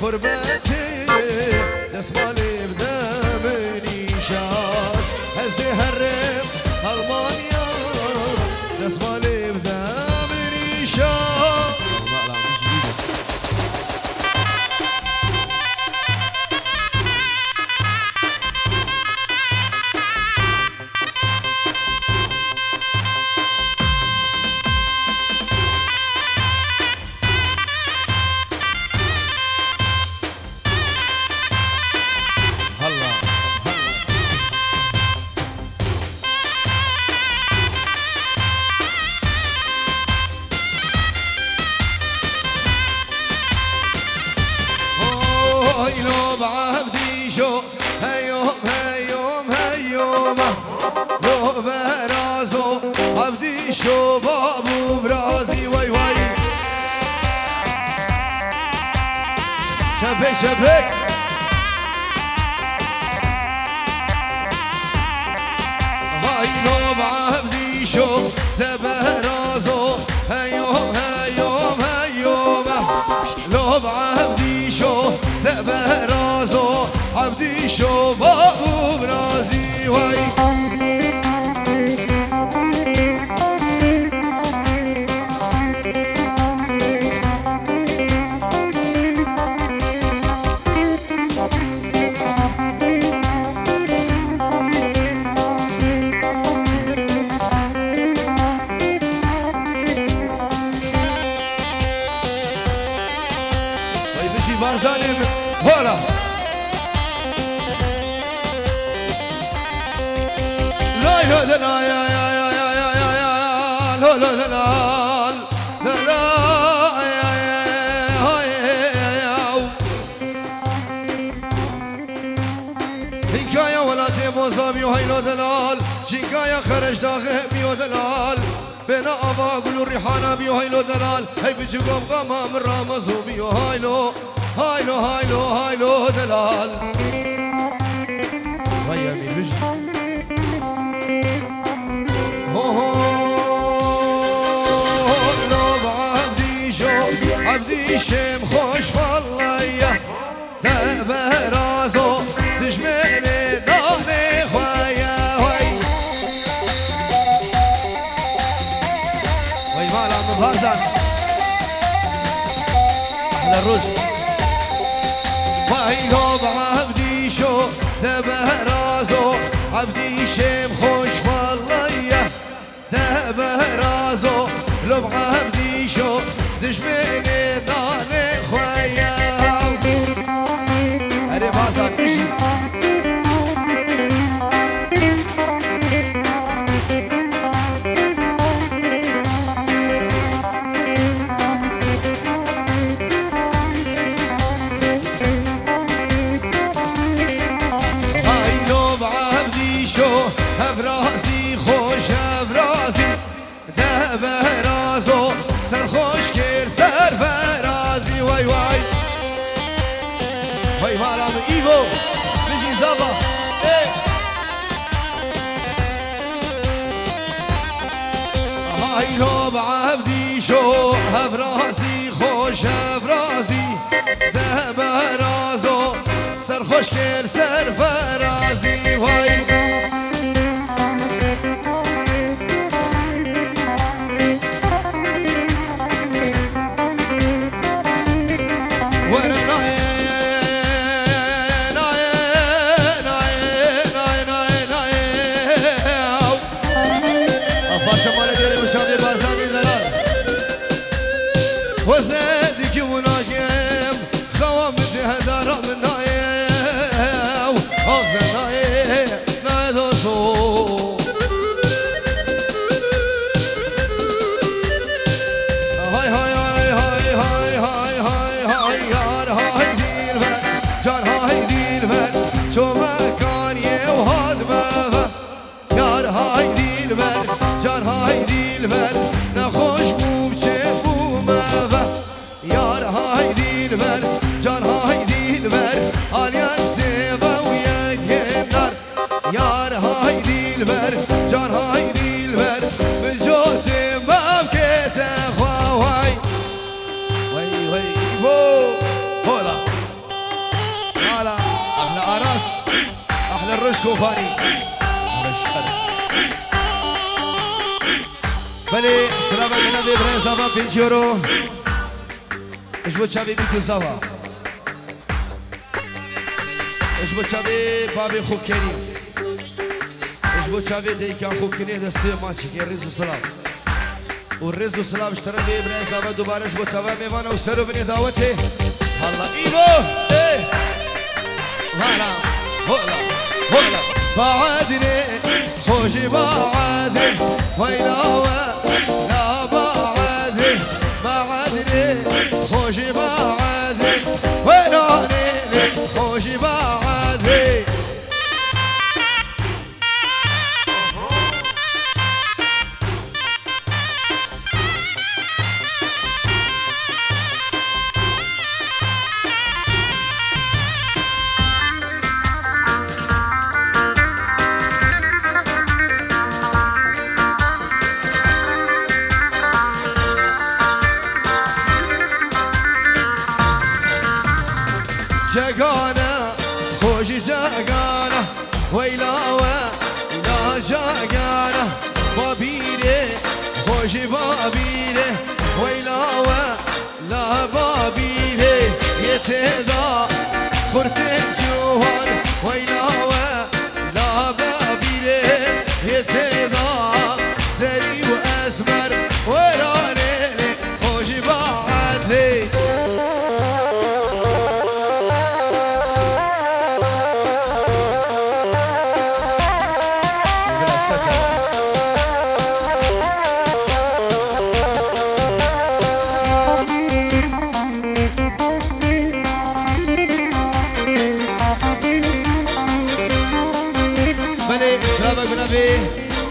غربتي نسمالي بدمني شاد هزي هرب ألمانيا نسمالي بدمني شاد. لو بعبدي شو هيوم هيوم هيوم لو برازو عبدي شو بابو برازي وي وي شبك شبك هاي لو بعبدي شو برازو هيوم هيوم هيوم لو بعبدي شو برازو عبدي شو بابو برازي وي بارزاني هلا لا لا لا لا يا يا يا يا يا يا يا لا لا لا لا لا يا يا حكاية ولا تبوزامي وهي لا دلال شكاية خرج داغي ميو دلال بين أبا قولوا الريحانة بيو هاي لو دلال هاي بتشوفهم غما من رامزو بيو هاي لو هاي لو هاي لو هاي لو دلال ويا مين بجي لو بعبدي شو عبدي شم خوش والله يا ده برازو دجمني ناني خويا وي وي مالا من بارزان أحلى الرشد وي لو بعبدي شو ده برازو عبدي شم خوش والله يا ده برازو لو بعبدي شو دجمني ناني خويا هري بارزان مشي برازي خوش برازي ده برازو سر خوش كير سر برازي واي واي واي مالا من ايفو بيجي زبا ايه هاي لو بعبدي شو برازي خوش برازي ده برازو سر خوش كير سر برازي واي وزادك ونايم خوام هدار من نايم نايم دلبر نخوش بوم چه بومه و یار های دلبر جان های دلبر آلیان سیبا و یک نار یار های دلبر جان های دلبر بجوت مام که تخواهی وی وی وو هولا هلا احلى عرس احلى الرش كوفاني بله سلام جناب ابراهیم صاحب 5 یورو اش بو چاوی بیکو صاحب اش بو چاوی بابی خوب کنیم اش بو چاوی دیکان خوب کنیم دسته ماچی که ریز و سلام و ریز و سلام اشترا بی ابراهیم صاحب دوباره اش بو تمام ایوان و سرو بنی دعوته الله ایوو هلا هلا هلا بعدني خوشي بعدني ويلاوه لا بعدني بعدني خوشي بعدني ويلاني خوشي بعدني جاگانا خوشی جاگانا ویلاوه لا جاگانا بابیره خوشی بابیره ویلاوه لا بابیره یتدا خورت جوان ویلاوه لا بابیره یتدا زری و اسمر ورانه خوشی بعده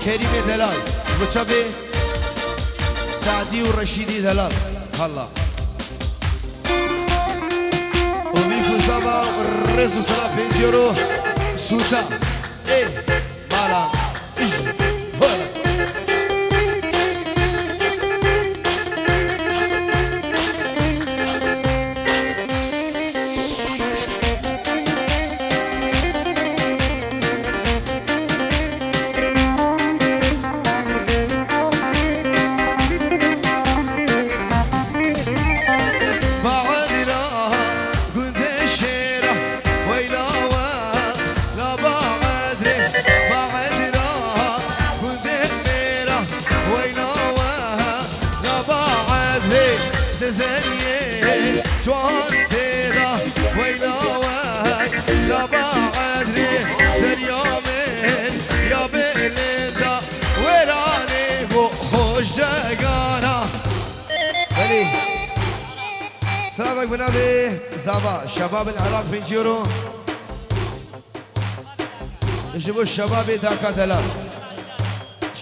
كريم دلال وشابي سعدي ورشيدي دلال هلا وميكو شابا الرزو سلام 5 يورو سوتا ايه مالا اجي هلا سلامك بنادي زابا شباب العراق 5 يورو يجيبوا الشباب داكا دلال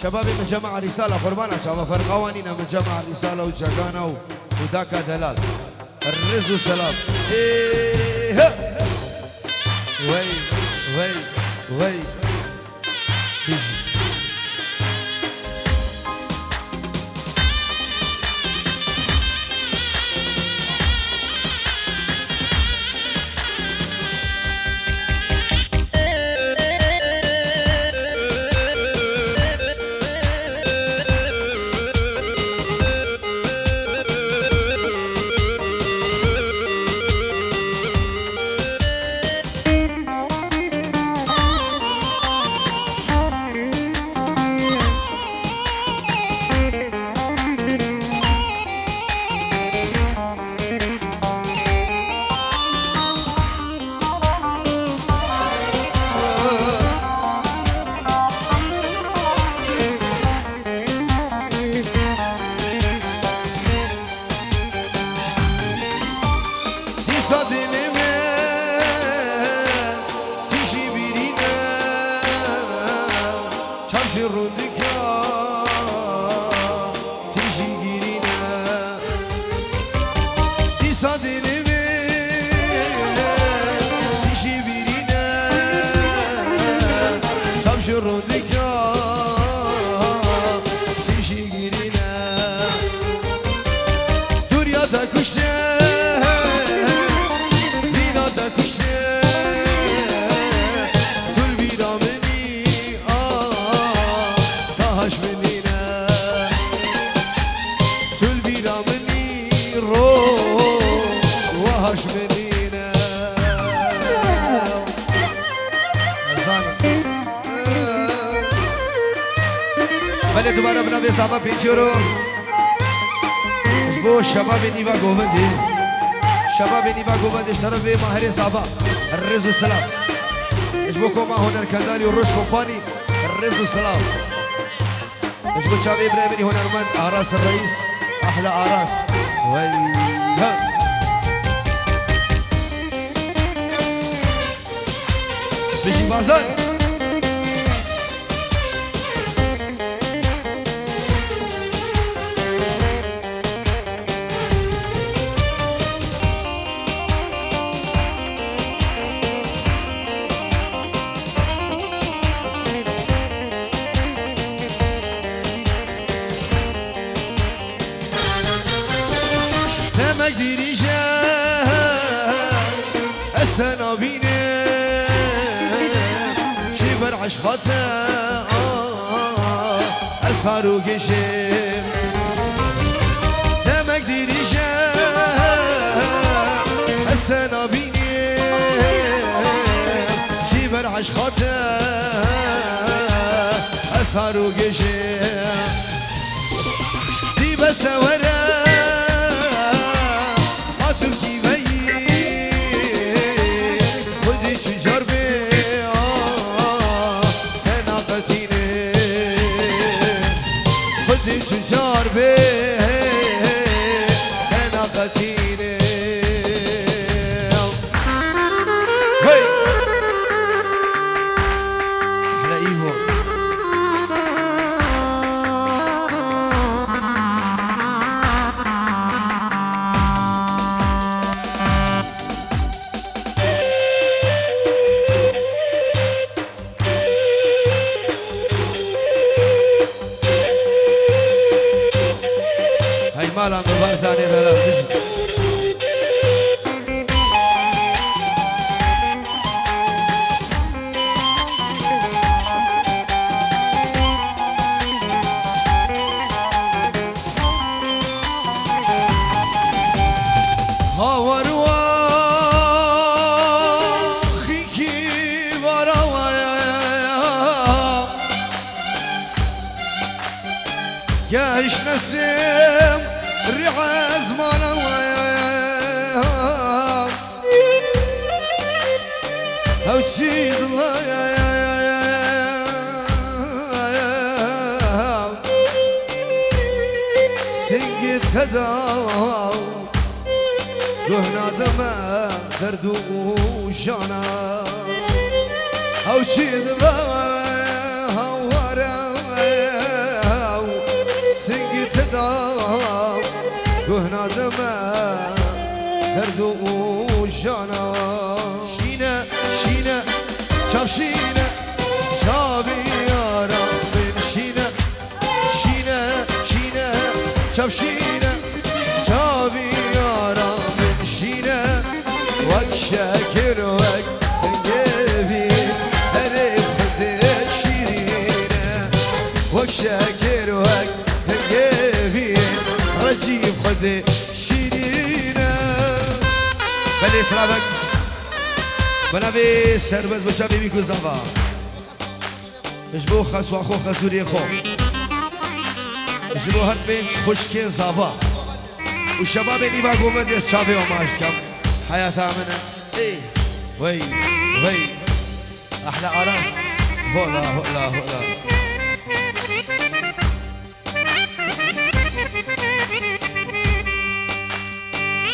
شباب من جماعة رسالة قربانا شباب فرقوانينا من جماعة رسالة وجاكانا وداكا دلال الرزو سلام ايه وي وي وي بيجي دوباره بنابه صحبه 5 یورو اشبو شباب نیوا گوبندی شباب نیوا گوبند اشترا به ماهر صحبه الرز و سلام اشبو کما هنر کندالی و روش کمپانی الرز و سلام اشبو شابي ابراهيمي هنرمند اعراس الرئيس احلى اعراس ويها بيجي بازان عشقاته اسهر و کشم نمک دیریشم اسنا بینیم چی بر عشقاته اسهر و کشم دی بسوره آتو کی بایی خودی چجار بی شجار به انا قتيله هي على ايفو مالا مبارزاني ثلاث بجي هاوروا خيكي وراويا ياش نسيم الريحة زمانة أو تشيد الله سنقت هداو قهنا دما دردو وشانا أو تشيد الله هوارا سنقت هداو قهنا دما دردو وشانا شينا شينا شاب شينا شابي يارا من شينا شينا شينا شاب شينا شابي يارا من شينا وك شاكر وك تنقبي هرب خدك شيرينا وك شاكر وك تنقبي رجيب خدك شيرينا بلي سلامك بنابي سربت بشابي بيكو زنبا اجبو خس واخو خسوري خو اجبو هر بين خوشكين زنبا والشباب اللي باقو مدرس شابي وماشتكم حياة آمنة ايه وي وي احلى عراس هولا هولا هولا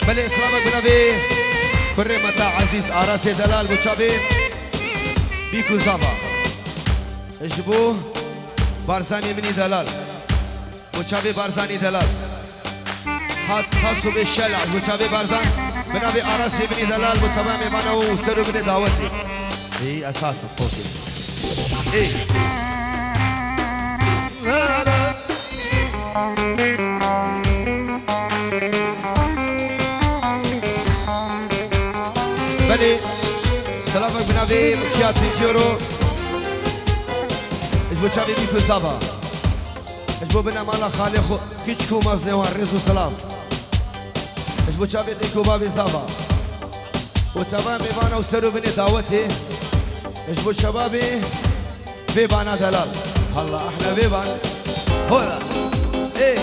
بلي اسلامك بنابي كري متاع عزيز عراسي دلال بوشابي بيكو زابا اجبو بارزاني مني دلال بوشابي بارزاني دلال خاصو بالشلع بوشابي بارزان بنابي عراسي مني دلال بالتمام مانا وسرو مني دعوتي ايه اسات الطوطي ايه لا لا بلي سلامك بنابي مكيات بنجيرو اجبو شابي بيكو زابا اجبو بنا مالا خالي خو كيشكو مازنوان رزو سلام اجبو شابي ديكو بابي زابا وتمام بانا وسرو بني دعوتي اجبو شبابي بيبانا دلال هلا احنا بيبان هلا ايه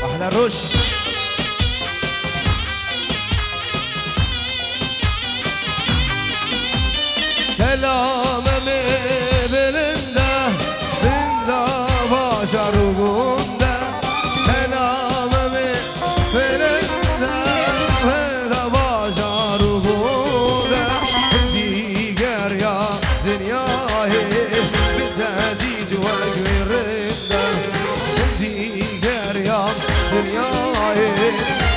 احلى رش كلام بلنده بنده باشرگونده كلام بلنده بنده باشرگونده دیگر یا دنیای بددید و گرنده دیگر یا دنیای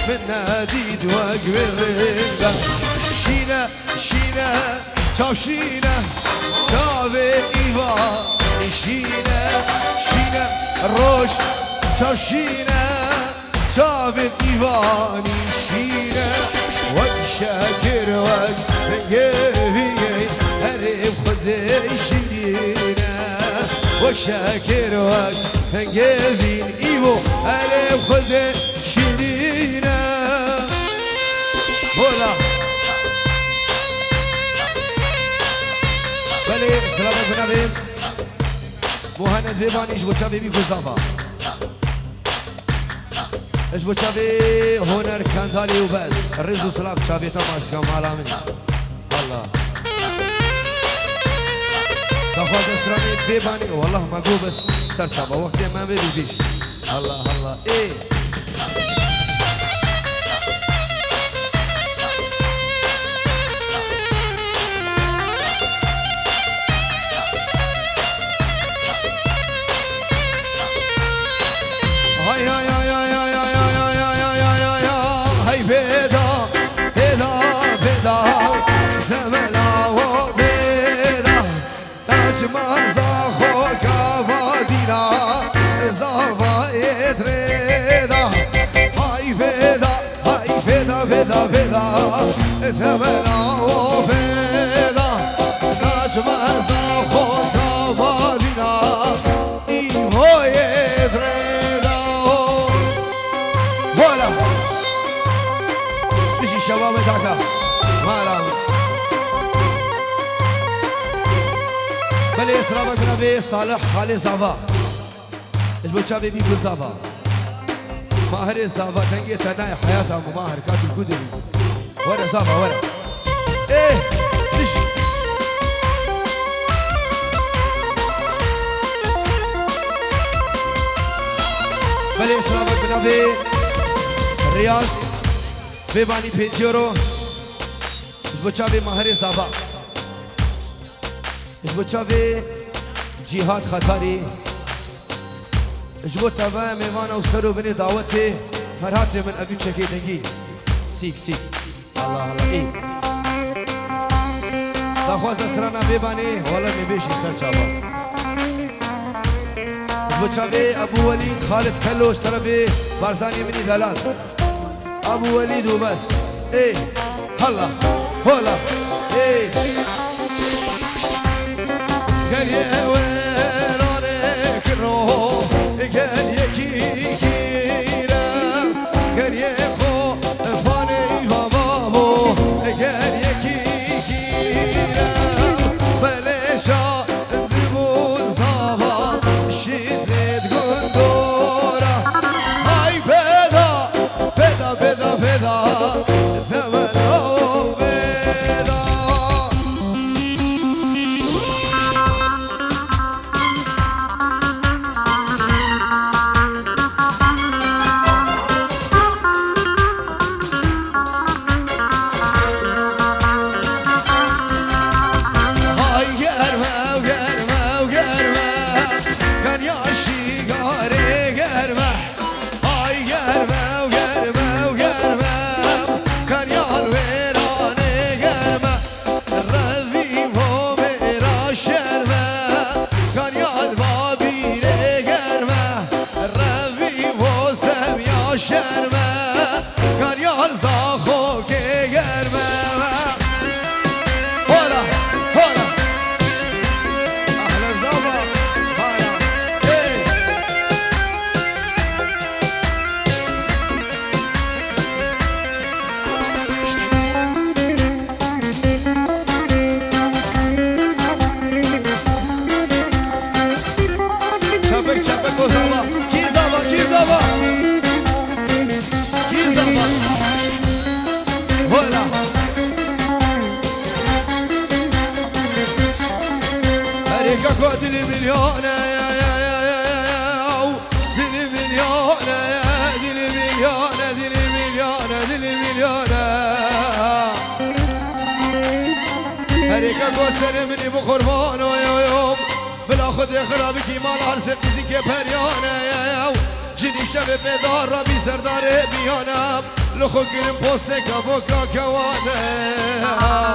بددید و گرنده شینه شینه چاوشینه چاوه ایوا نشینه شینه روش چاوشینه چاوه ایوا نشینه وک شاکر وک بگویه هرب خده شیرینه وک شاکر وک بگویه ایوا هرب خده شیرینه بولا بله سلام کنم مهند بیبانیش بچه بی گذافا اش بچه هنر کندالی و بس رزو سلام چاوی تماشکم حالا منی الله تخواز اسرامی بیبانی والله مگو بس سر چابا وقتی من بی بیش الله الله ای فدا ثمنا وفدا نجم زخون كابادنا إيهو يدريدا ولا بشي شباب تاكا مالا بلي إسرابا بنبي صالح خالي زافا إيش بوشابي بيكو زافا ماهر زافا تنجي تناي حياتها مماهر كاتل كودري ورا زافا ورا ايه دش بلي اسلامك بنبي رياض بيباني بيتيورو اسبوچاوي ماهر زافا اسبوچاوي جهاد خطاري جبو تبا ميوانا وسرو بني دعوتي فرحاتي من ابي تشكي دنجي سيك سيك الله الله ايه دخواز اسرانا بيباني والله مبيشي سر شابا بچاوي ابو وليد خالد كلوش تربي بارزاني مني دلال ابو وليد وبس ايه هلا هلا ايه قال يا ويرانك الروح قال يكي كيرا قال يا خو فاني بابو قال يكي كيرا بلشا دبون صافا شدت قندورا هاي بدا بدا بدا بدا ثمن بدا دل مليانة دل مليانة دل مليانة دل مليانة دل مليانة هريكا قوسر مني بقربان يوم بلا خد خرابك مال عرست زيك بريانة جني شب بدار ربي سردار بيانا لخو گرم پوستك ابوكا كوانا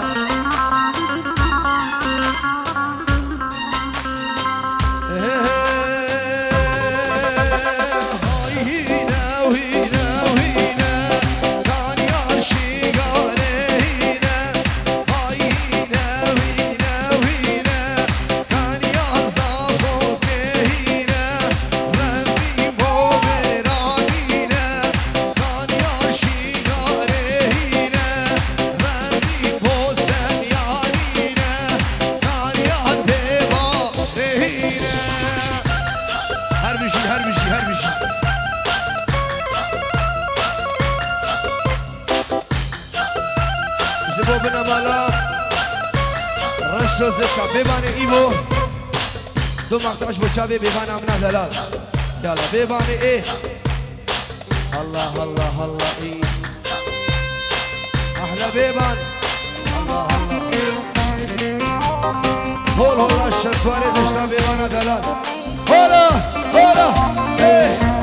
بنا مالا رشو زشا ببانه ایو دو مقتاش بچاوه ببانه امنا دلال يلا ببانه ايه الله الله الله ايه احلى ببان الله الله هول هول الشسواني دشتا ببانه دلال هولا هولا ايه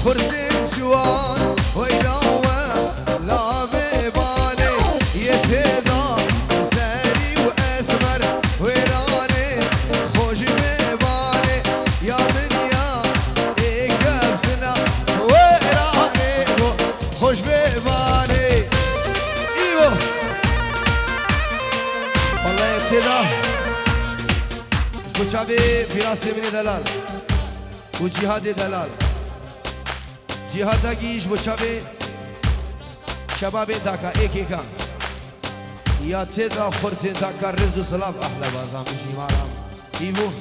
خردين جوان ويلاوة لا ببالي يتدا زاري واسمر ويراني خوش ببالي يا دنيا ايقبسنا ويراني خوش ببالي ايوه والله يبتدا مش بچابي فراس مني دلال وجهاد دلال جهادگیش بچابه شباب داکا ایکا یا تدا خورت داکا رز و سلام احلى بازام بشی مارام ایبو